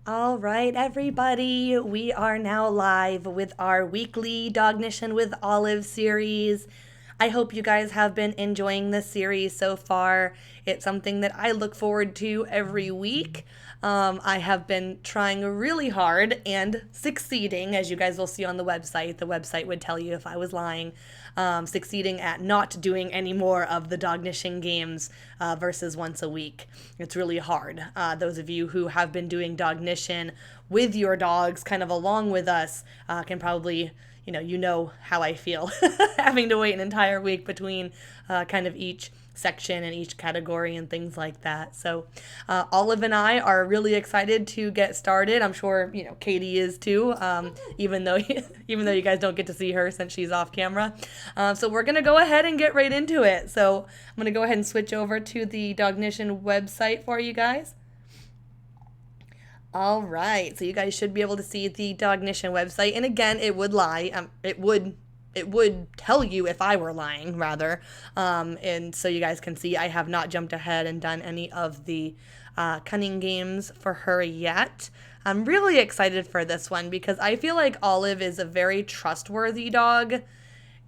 All right, everybody, we are now live with our weekly Dognition with Olive series. I hope you guys have been enjoying this series so far. It's something that I look forward to every week. I have been trying really hard and succeeding, as you guys will see on the website. The website would tell you if I was lying. Succeeding at not doing any more of the Dognition games versus once a week. It's really hard. Those of you who have been doing Dognition with your dogs, kind of along with us, can probably you know how I feel having to wait an entire week between kind of each section and each category and things like that. So Olive and I are really excited to get started. I'm sure Katie is too, even though you guys don't get to see her since she's off camera. So we're gonna go ahead and get right into it. So I'm gonna go ahead and switch over to the Dognition website for you guys. All right, so you guys should be able to see the Dognition website, and again, it would lie. It would tell you if I were lying, rather. And so you guys can see I have not jumped ahead and done any of the cunning games for her yet. I'm really excited for this one because I feel like Olive is a very trustworthy dog,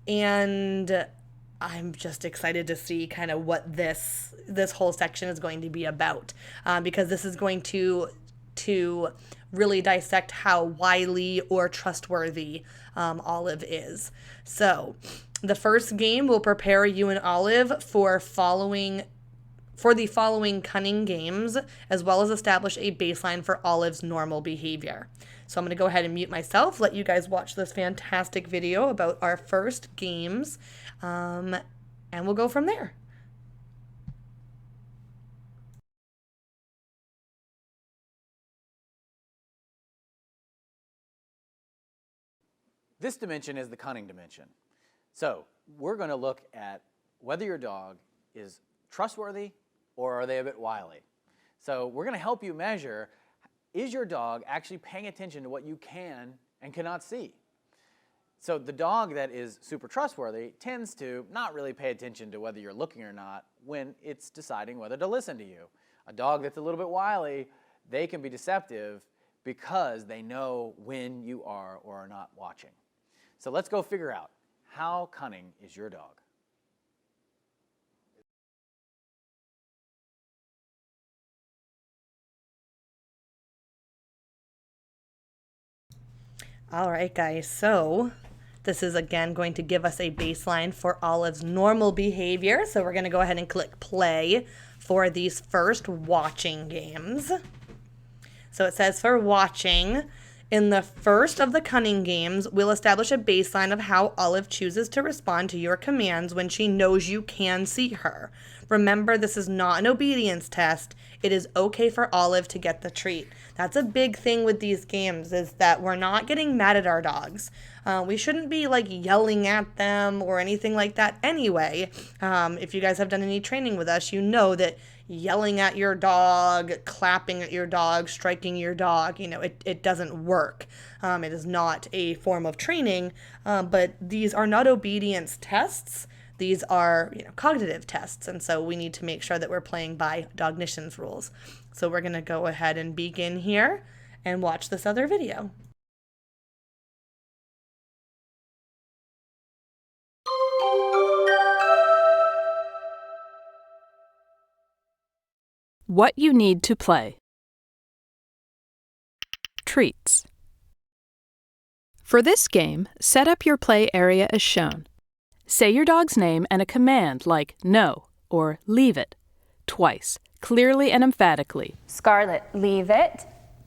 and I'm just excited to see kind of what this whole section is going to be about, because this is going to really dissect how wily or trustworthy Olive is. So the first game will prepare you and Olive for the following cunning games, as well as establish a baseline for Olive's normal behavior. So I'm going to go ahead and mute myself, let you guys watch this fantastic video about our first games, and we'll go from there. This dimension is the cunning dimension. So we're going to look at whether your dog is trustworthy or are they a bit wily. So we're going to help you measure, is your dog actually paying attention to what you can and cannot see? So the dog that is super trustworthy tends to not really pay attention to whether you're looking or not when it's deciding whether to listen to you. A dog that's a little bit wily, they can be deceptive because they know when you are or are not watching. So let's go figure out, how cunning is your dog? All right, guys, so this is again going to give us a baseline for Olive's normal behavior. So we're going to go ahead and click play for these first watching games. So it says for watching, in the first of the cunning games, we'll establish a baseline of how Olive chooses to respond to your commands when she knows you can see her. Remember, this is not an obedience test. It is okay for Olive to get the treat. That's a big thing with these games, is that we're not getting mad at our dogs. We shouldn't be like yelling at them or anything like that anyway. If you guys have done any training with us, you know that yelling at your dog, clapping at your dog, striking your dog, it doesn't work. It is not a form of training, but these are not obedience tests. These are cognitive tests, and so we need to make sure that we're playing by Dognition's rules. So we're going to go ahead and begin here and watch this other video. What you need to play. Treats. For this game, set up your play area as shown. Say your dog's name and a command like no or leave it twice, clearly and emphatically. Scarlet, leave it.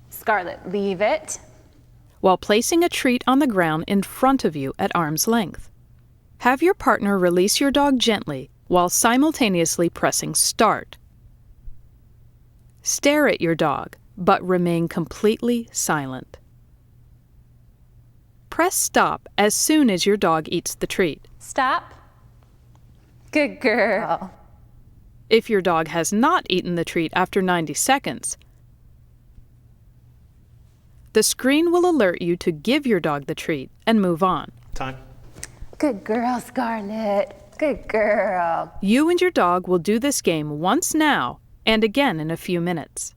Scarlet, leave it. While placing a treat on the ground in front of you at arm's length. Have your partner release your dog gently while simultaneously pressing start. Stare at your dog, but remain completely silent. Press stop as soon as your dog eats the treat. Stop. Good girl. If your dog has not eaten the treat after 90 seconds, the screen will alert you to give your dog the treat and move on. Time. Good girl, Scarlet. Good girl. You and your dog will do this game once now and again in a few minutes.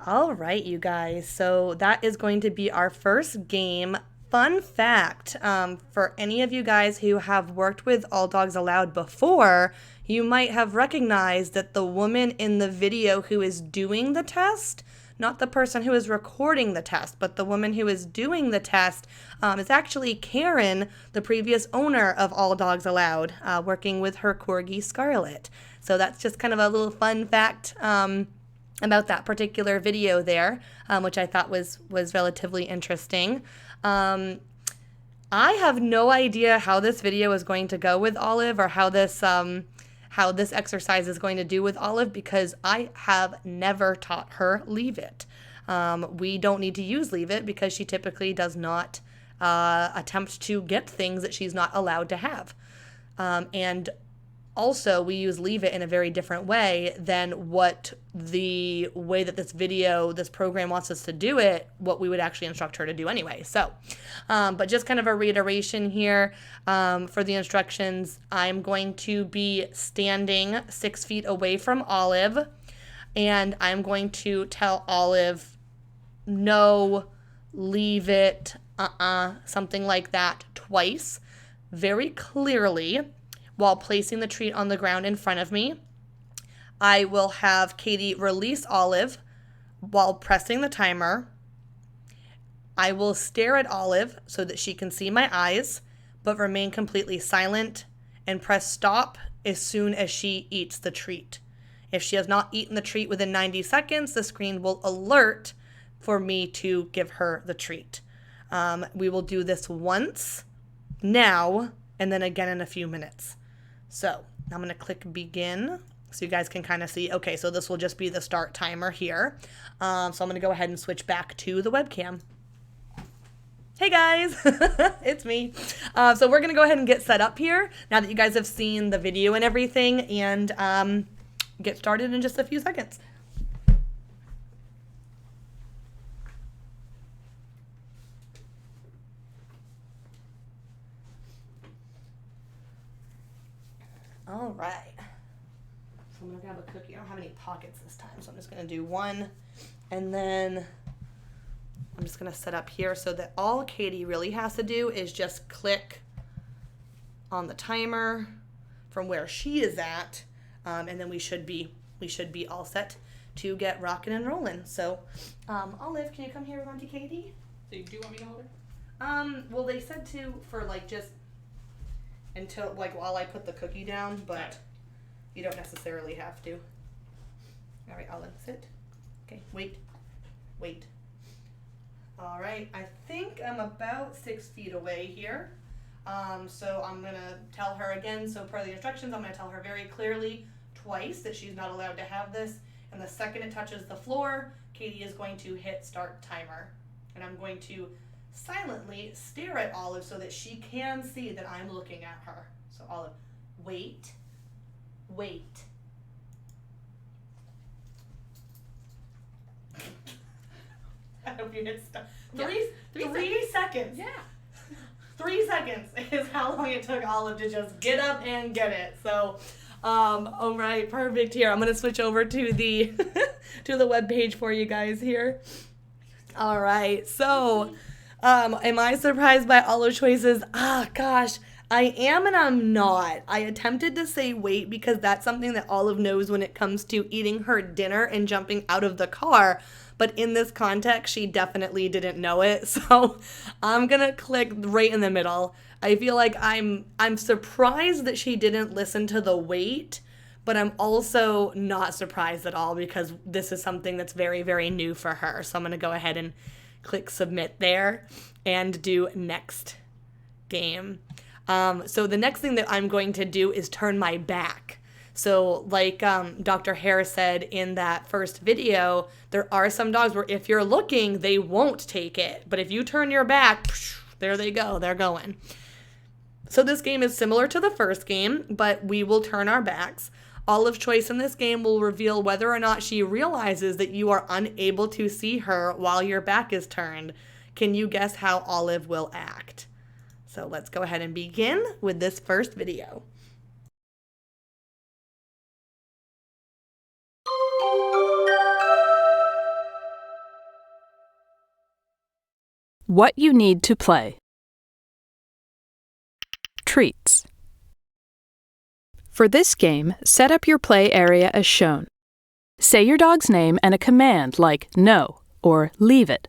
All right, you guys. So that is going to be our first game. Fun fact, for any of you guys who have worked with All Dogs Allowed before, you might have recognized that the woman in the video who is doing the test, not the person who is recording the test, but the woman who is doing the test, is actually Karen, the previous owner of All Dogs Allowed, working with her corgi Scarlet. So that's just kind of a little fun fact about that particular video there, which I thought was relatively interesting. I have no idea how this video is going to go with Olive, or how this exercise is going to do with Olive, because I have never taught her Leave It. We don't need to use Leave It because she typically does not attempt to get things that she's not allowed to have. And also, we use Leave It in a very different way than what the way that this program wants us to do it, what we would actually instruct her to do anyway. So, but just kind of a reiteration here for the instructions. I'm going to be standing 6 feet away from Olive, and I'm going to tell Olive, no, leave it, something like that twice, very clearly, while placing the treat on the ground in front of me. I will have Katie release Olive while pressing the timer. I will stare at Olive so that she can see my eyes, but remain completely silent, and press stop as soon as she eats the treat. If she has not eaten the treat within 90 seconds, the screen will alert for me to give her the treat. We will do this once now, and then again in a few minutes. So I'm going to click begin so you guys can kind of see. Okay, so this will just be the start timer here. So I'm going to go ahead and switch back to the webcam. Hey guys, it's me. So we're going to go ahead and get set up here now that you guys have seen the video and everything, and get started in just a few seconds. All right, so I'm gonna grab a cookie. I don't have any pockets this time, so I'm just gonna do one, and then I'm just gonna set up here so that all Katie really has to do is just click on the timer from where she is at, and then we should be all set to get rocking and rolling. So, Olive, can you come here with Auntie Katie? So do you want me to hold her? Well, they said to for like just until like while I put the cookie down, but you don't necessarily have to. All right, Olive, sit. Okay, wait. All right, I think I'm about 6 feet away here. So I'm gonna tell her again. So per the instructions, I'm gonna tell her very clearly twice that she's not allowed to have this. And the second it touches the floor, Katie is going to hit start timer. And I'm going to silently stare at Olive so that she can see that I'm looking at her. So Olive, wait. I hope you hit stop. Three seconds. Yeah. 3 seconds is how long it took Olive to just get up and get it. So, all right, perfect. Here, I'm gonna switch over to the to the web page for you guys here. All right, so, am I surprised by Olive's choices? Gosh, I am and I'm not. I attempted to say wait because that's something that Olive knows when it comes to eating her dinner and jumping out of the car. But in this context, she definitely didn't know it. So I'm going to click right in the middle. I feel like I'm surprised that she didn't listen to the wait, but I'm also not surprised at all because this is something that's very, very new for her. So I'm going to go ahead and click submit there and do next game. So the next thing that I'm going to do is turn my back. So like Dr. Harris said in that first video, there are some dogs where if you're looking, they won't take it. But if you turn your back, there they go, they're going. So this game is similar to the first game, but we will turn our backs. Olive's choice in this game will reveal whether or not she realizes that you are unable to see her while your back is turned. Can you guess how Olive will act? So let's go ahead and begin with this first video. What you need to play. Treats. For this game, set up your play area as shown. Say your dog's name and a command like no or leave it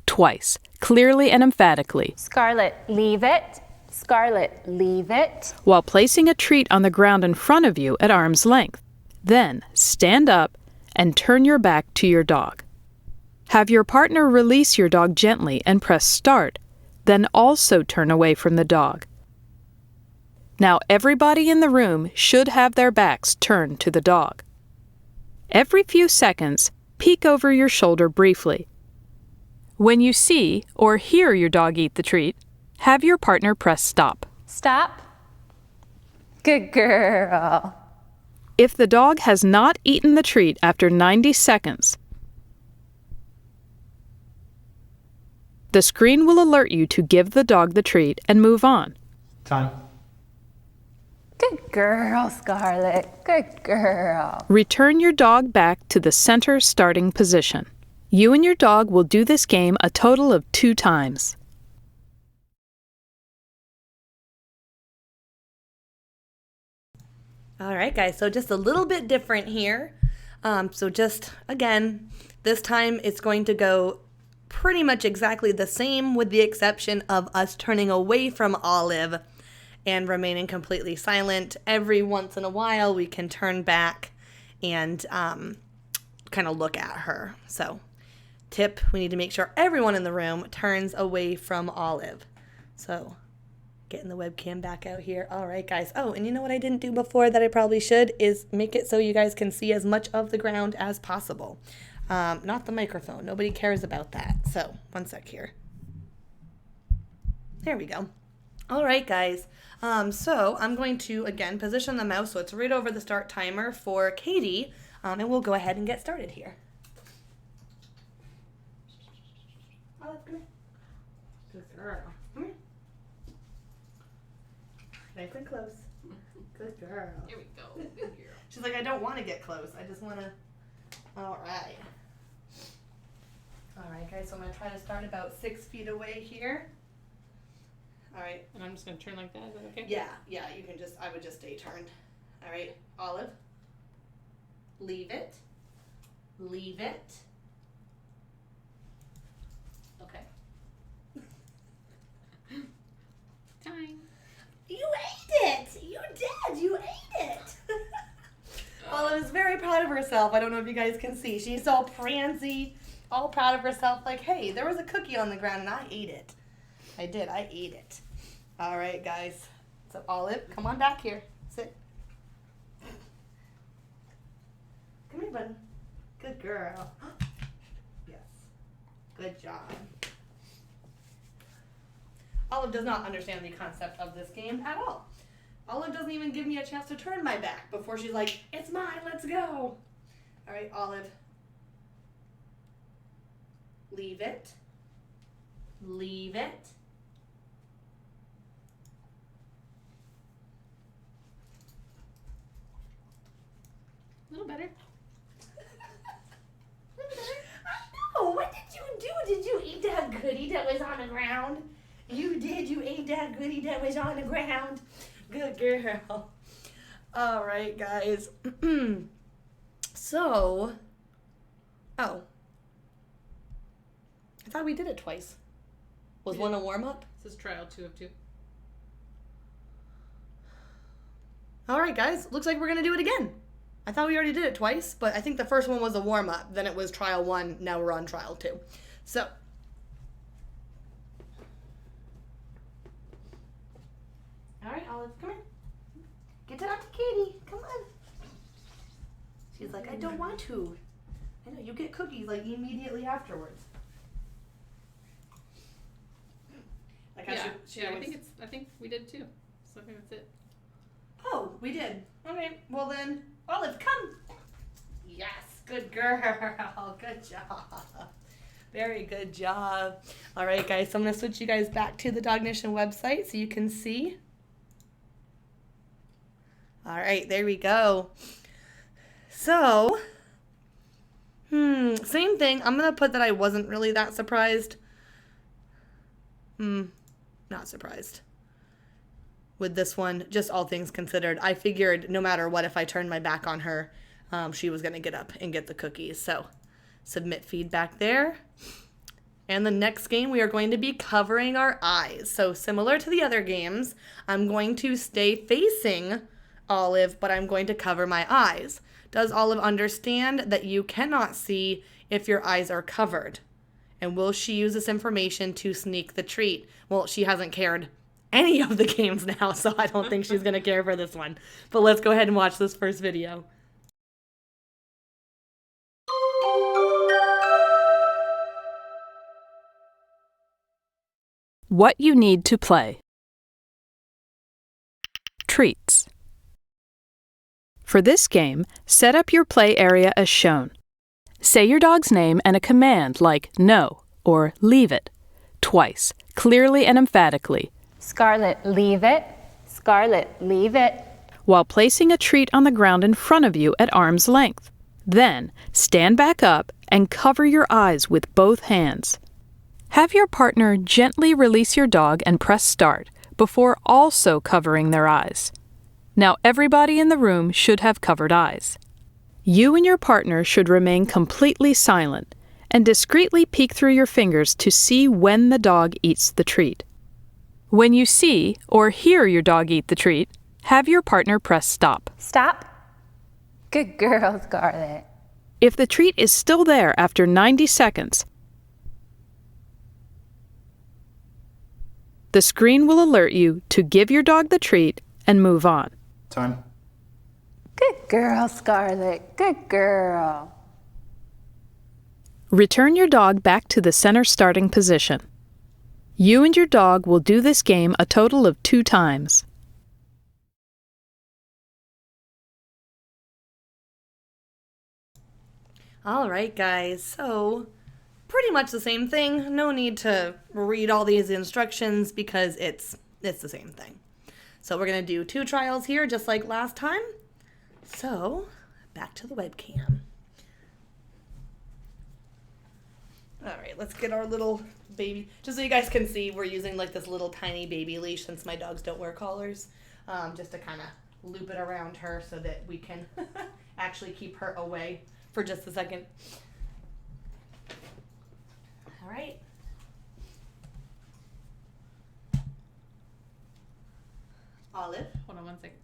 twice, clearly and emphatically, Scarlet, leave it. Scarlet, leave it. while placing a treat on the ground in front of you at arm's length. Then stand up and turn your back to your dog. Have your partner release your dog gently and press start, then also turn away from the dog. Now everybody in the room should have their backs turned to the dog. Every few seconds, peek over your shoulder briefly. When you see or hear your dog eat the treat, have your partner press stop. Stop. Good girl. If the dog has not eaten the treat after 90 seconds, the screen will alert you to give the dog the treat and move on. Time. Good girl, Scarlet. Good girl. Return your dog back to the center starting position. You and your dog will do this game a total of 2 times. All right, guys, so just a little bit different here. So just, again, this time it's going to go pretty much exactly the same with the exception of us turning away from Olive and remaining completely silent. Every once in a while, we can turn back and kind of look at her. So, tip, we need to make sure everyone in the room turns away from Olive. So, getting the webcam back out here. All right, guys. Oh, and you know what I didn't do before that I probably should is make it so you guys can see as much of the ground as possible. Not the microphone. Nobody cares about that. So, one sec here. There we go. All right, guys. So I'm going to, again, position the mouse so it's right over the start timer for Katie, and we'll go ahead and get started here. Olive, come here. Good girl. Come here. Nice and close. Good girl. Here we go. Good girl. She's like, I don't want to get close. I just want to. All right. All right, guys. So I'm going to try to start about 6 feet away here. All right. And I'm just going to turn like that. Is that okay? Yeah, you can just, I would just stay turned. All right, Olive. Leave it. Leave it. Okay. Time. You ate it! You did! You ate it! Olive is very proud of herself. I don't know if you guys can see. She's all prancy, all proud of herself. Like, hey, there was a cookie on the ground and I ate it. I did. I ate it. All right, guys. So, Olive, come on back here. Sit. Come here, buddy. Good girl. Yes. Good job. Olive does not understand the concept of this game at all. Olive doesn't even give me a chance to turn my back before she's like, it's mine, let's go. All right, Olive. Leave it. Leave it. A little better. Oh, what did you do? Did you eat that goodie that was on the ground? You did. You ate that goodie that was on the ground. Good girl. All right, guys. So, oh. I thought we did it twice. Was one a warm-up? This is trial 2 of 2. All right, guys. Looks like we're going to do it again. I thought we already did it twice, but I think the first one was a warm-up. Then it was trial 1. Now we're on trial 2. So, all right, Olive, come here. Get to Auntie Katie. Come on. She's like, I don't want to. I know, you get cookies like immediately afterwards. Like Yeah, she I always... think we did too. So I think that's it. Oh, we did. Okay, well then, Olive, come. Yes, good girl. Good job. Very good job. All right, guys, so I'm going to switch you guys back to the Dognition website so you can see. All right, there we go. So, same thing. I'm going to put that I wasn't really that surprised. Not surprised. With this one, just all things considered, I figured no matter what, if I turned my back on her, she was going to get up and get the cookies. So submit feedback there. And the next game, we are going to be covering our eyes. So similar to the other games, I'm going to stay facing Olive, but I'm going to cover my eyes. Does Olive understand that you cannot see if your eyes are covered? And will she use this information to sneak the treat? Well, she hasn't cared any of the games now, so I don't think she's going to care for this one. But let's go ahead and watch this first video. What you need to play. Treats. For this game, set up your play area as shown. Say your dog's name and a command like no or leave it twice, clearly and emphatically, Scarlet, leave it. Scarlet, leave it. while placing a treat on the ground in front of you at arm's length. Then, stand back up and cover your eyes with both hands. Have your partner gently release your dog and press start before also covering their eyes. Now everybody in the room should have covered eyes. You and your partner should remain completely silent and discreetly peek through your fingers to see when the dog eats the treat. When you see or hear your dog eat the treat, have your partner press stop. Stop. Good girl, Scarlet. If the treat is still there after 90 seconds, the screen will alert you to give your dog the treat and move on. Time. Good girl, Scarlet. Good girl. Return your dog back to the center starting position. You and your dog will do this game a total of 2 times. All right, guys, so pretty much the same thing. No need to read all these instructions because it's the same thing. So we're going to do 2 trials here just like last time. So back to the webcam. All right, let's get our little baby. Just so you guys can see, we're using like this little tiny baby leash since my dogs don't wear collars, just to kind of loop it around her so that we can actually keep her away for just a second. All right. Olive. Hold on one second.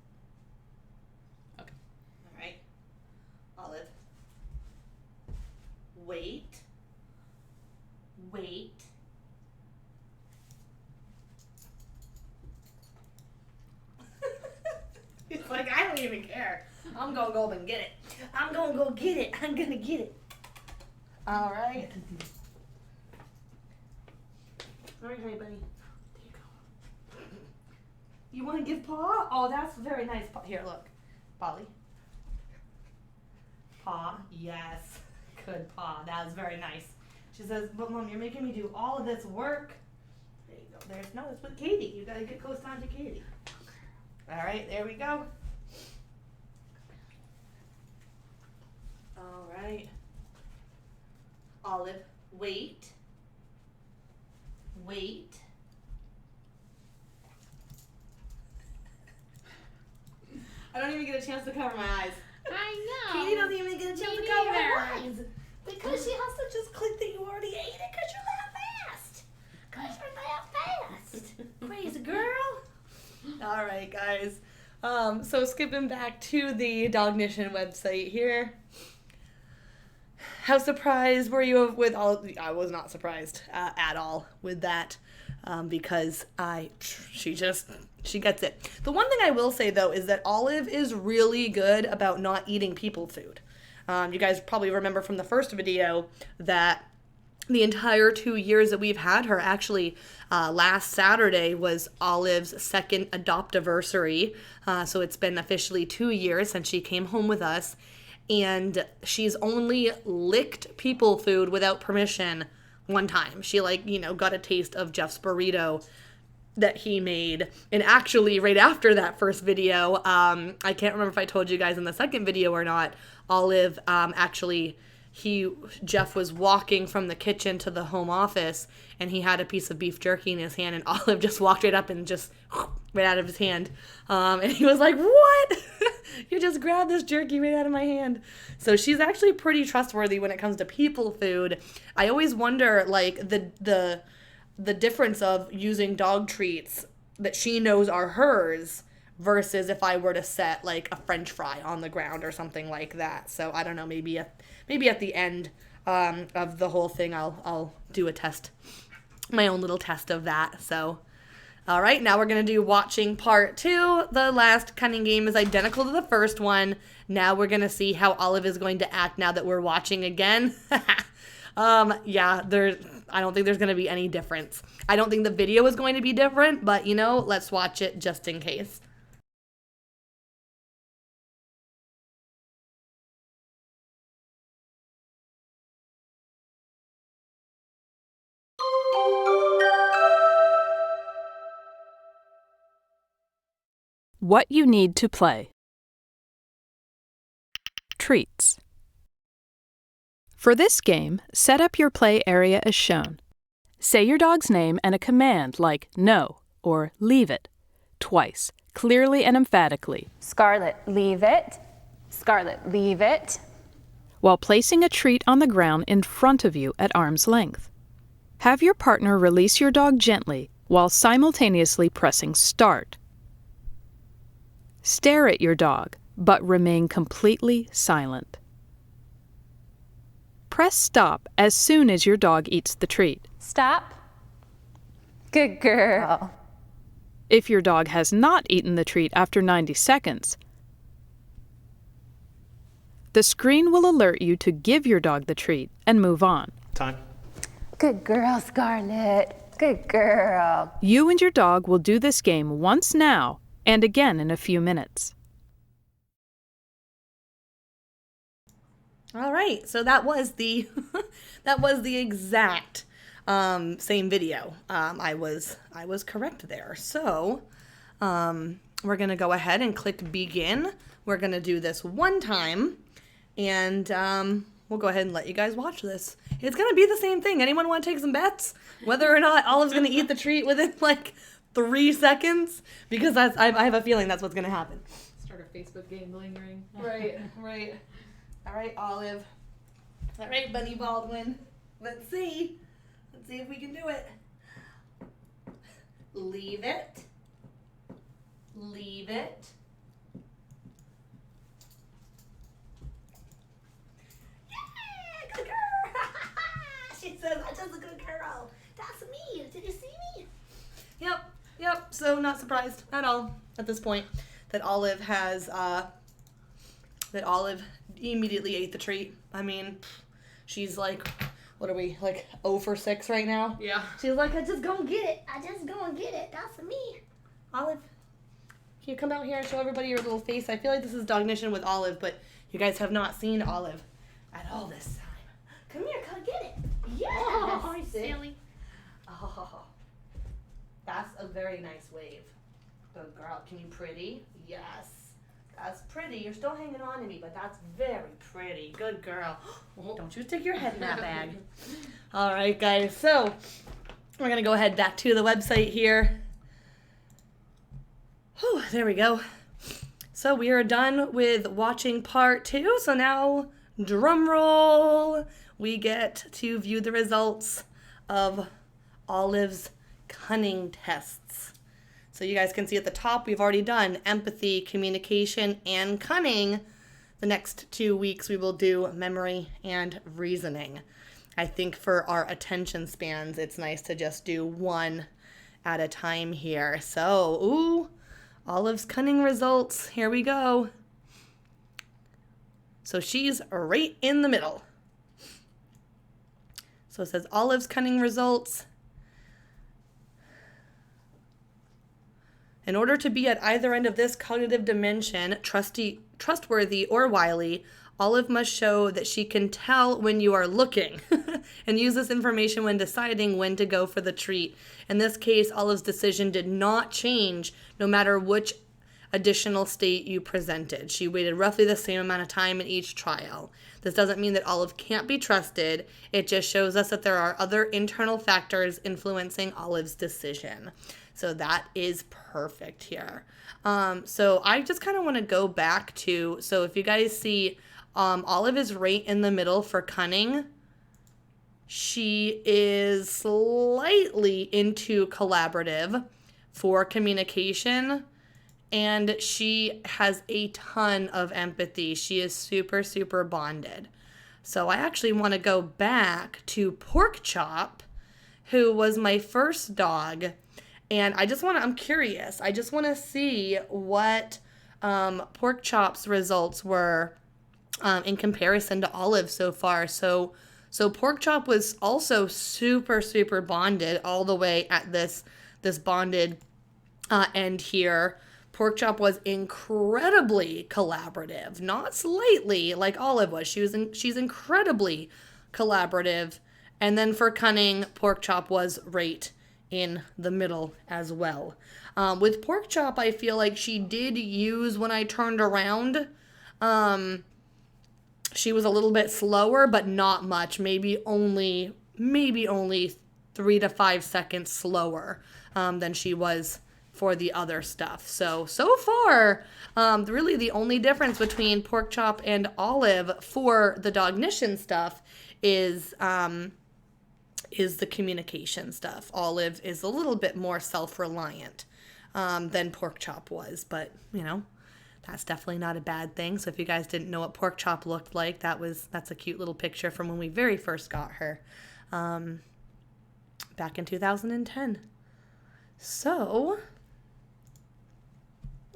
Okay. All right. Olive. Wait. Wait. He's like, I don't even care. I'm gonna go and get it. I'm gonna go get it. I'm gonna get it. All right. All right, buddy. There you go. You want to give paw? Oh, that's very nice. Here, look. Polly. Paw. Yes. Good paw. That was very nice. She says, but Mom, you're making me do all of this work. There you go. No, it's with Katie. You gotta get close down to Katie. All right, there we go. All right. Olive, wait. Wait. I don't even get a chance to cover my eyes. I know. Katie doesn't even get a chance Me to cover her neither. eyes. Because she has to just click that you already ate it because you're that fast. Because you're that fast. Crazy girl. All right, guys. So skipping back to the Dognition website here. How surprised were you with all? I was not surprised at all with that because she gets it. The one thing I will say though is that Olive is really good about not eating people food. You guys probably remember from the first video that the entire 2 years that we've had her, actually last Saturday was Olive's 2nd adoptiversary. So it's been officially 2 years since she came home with us. And she's only licked people food without permission one time. She got a taste of Jeff's burrito that he made. And actually right after that first video, I can't remember if I told you guys in the second video or not, Olive actually Jeff was walking from the kitchen to the home office, and he had a piece of beef jerky in his hand, and Olive just walked right up and just right out of his hand. And he was like, "What? You just grabbed this jerky right out of my hand." So she's actually pretty trustworthy when it comes to people food. I always wonder, like, the difference of using dog treats that she knows are hers versus if I were to set like a French fry on the ground or something like that. So I don't know, maybe at the end of the whole thing I'll do a test, my own little test of that. So all right, now we're going to do watching part 2. The last cunning game is identical to the first one. Now we're going to see how Olive is going to act now that we're watching again. Yeah, I don't think there's going to be any difference. I don't think the video is going to be different, but let's watch it just in case. What you need to play. Treats. For this game, set up your play area as shown. Say your dog's name and a command like no or leave it twice, clearly and emphatically. Scarlet, leave it. Scarlet, leave it. While placing a treat on the ground in front of you at arm's length. Have your partner release your dog gently while simultaneously pressing start. Stare at your dog, but remain completely silent. Press stop as soon as your dog eats the treat. Stop. Good girl. If your dog has not eaten the treat after 90 seconds, the screen will alert you to give your dog the treat and move on. Time. Good girl, Scarlet. Good girl. You and your dog will do this game once now and again in a few minutes. All right, so that was the exact same video. I was correct there. So we're gonna go ahead and click begin. We're gonna do this one time, and we'll go ahead and let you guys watch this. It's gonna be the same thing. Anyone want to take some bets whether or not Olive's gonna eat the treat within like 3 seconds? Because I have a feeling that's what's gonna happen. Start a Facebook gambling ring. Right. All right, Olive. All right, Bunny Baldwin. Let's see if we can do it. Leave it. Leave it. Yeah, good girl. She says, "I'm just a good girl." That's me. Did you see me? Yep. So not surprised at all at this point that Olive has immediately ate the treat. I mean, she's like, what are we, like 0 for 6 right now? Yeah. She's like, I just gonna get it. That's me. Olive, can you come out here and show everybody your little face? I feel like this is Dognition with Olive, but you guys have not seen Olive at all this time. Come here, come get it. Yes. Oh, silly. Oh, that's a very nice wave. Good girl. Can you pretty? Yes. That's pretty. You're still hanging on to me, but that's very pretty. Good girl. Oh, don't you stick your head in that bag. All right, guys. So we're going to go ahead back to the website here. Whew, there we go. So we are done with watching part 2. So now, drum roll, we get to view the results of Olive's cunning tests. So you guys can see at the top, we've already done empathy, communication, and cunning. The next 2 weeks, we will do memory and reasoning. I think for our attention spans, it's nice to just do one at a time here. So, ooh, Olive's cunning results. Here we go. So she's right in the middle. So it says Olive's cunning results. In order to be at either end of this cognitive dimension, trustworthy, or wily, Olive must show that she can tell when you are looking and use this information when deciding when to go for the treat. In this case, Olive's decision did not change no matter which additional state you presented. She waited roughly the same amount of time in each trial. This doesn't mean that Olive can't be trusted. It just shows us that there are other internal factors influencing Olive's decision. So that is perfect here. So I just kind of want to go back to, so if you guys see, Olive is right in the middle for cunning. She is slightly into collaborative for communication, and she has a ton of empathy. She is super, super bonded. So I actually want to go back to Pork Chop, who was my first dog. And I'm curious. I just want to see what Pork Chop's results were in comparison to Olive so far. So Pork Chop was also super, super bonded all the way at this bonded end here. Pork Chop was incredibly collaborative, not slightly like Olive was. She's incredibly collaborative. And then for cunning, Pork Chop was right in the middle as well. With Pork Chop, I feel like she did use when I turned around. She was a little bit slower, but not much. Maybe only 3 to 5 seconds slower than she was for the other stuff. So far, really the only difference between Pork Chop and Olive for the Dognition stuff is the communication stuff. Olive is a little bit more self-reliant than Pork Chop was, but that's definitely not a bad thing. So if you guys didn't know what Pork Chop looked like, that's a cute little picture from when we very first got her back in 2010. So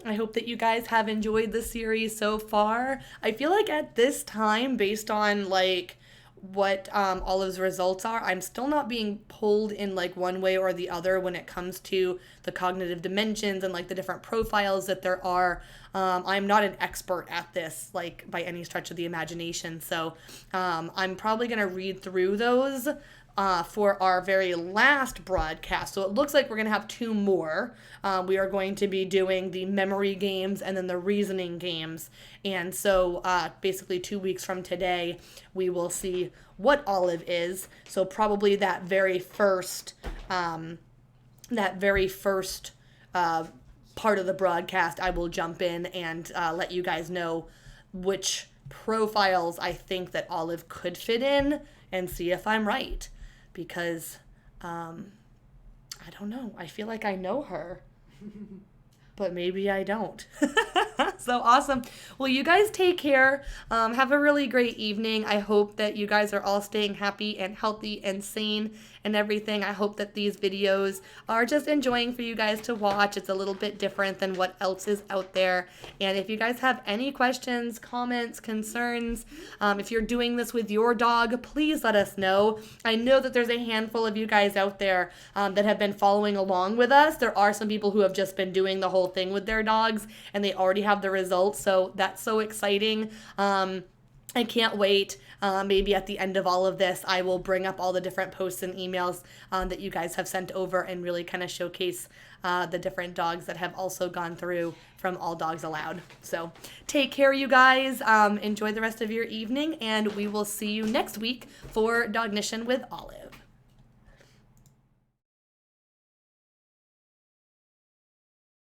I hope that you guys have enjoyed the series so far. I feel like at this time, based on what Olive's results are, I'm still not being pulled in one way or the other when it comes to the cognitive dimensions and the different profiles that there are. I'm not an expert at this by any stretch of the imagination, so I'm probably going to read through those for our very last broadcast. So it looks like we're going to have 2 more. We are going to be doing the memory games and then the reasoning games. And so basically 2 weeks from today, we will see what Olive is. So probably that very first part of the broadcast, I will jump in and let you guys know which profiles I think that Olive could fit in and see if I'm right. Because, I don't know. I feel like I know her, but maybe I don't. So awesome. Well, you guys take care. Have a really great evening. I hope that you guys are all staying happy and healthy and sane and everything. I hope that these videos are just enjoying for you guys to watch. It's a little bit different than what else is out there. And if you guys have any questions, comments, concerns, if you're doing this with your dog, please let us know. I know that there's a handful of you guys out there that have been following along with us. There are some people who have just been doing the whole thing with their dogs and they already have the results. So that's so exciting. I can't wait. Maybe at the end of all of this, I will bring up all the different posts and emails that you guys have sent over and really kind of showcase the different dogs that have also gone through from All Dogs Allowed. So take care, you guys. Enjoy the rest of your evening, and we will see you next week for Dognition with Olive.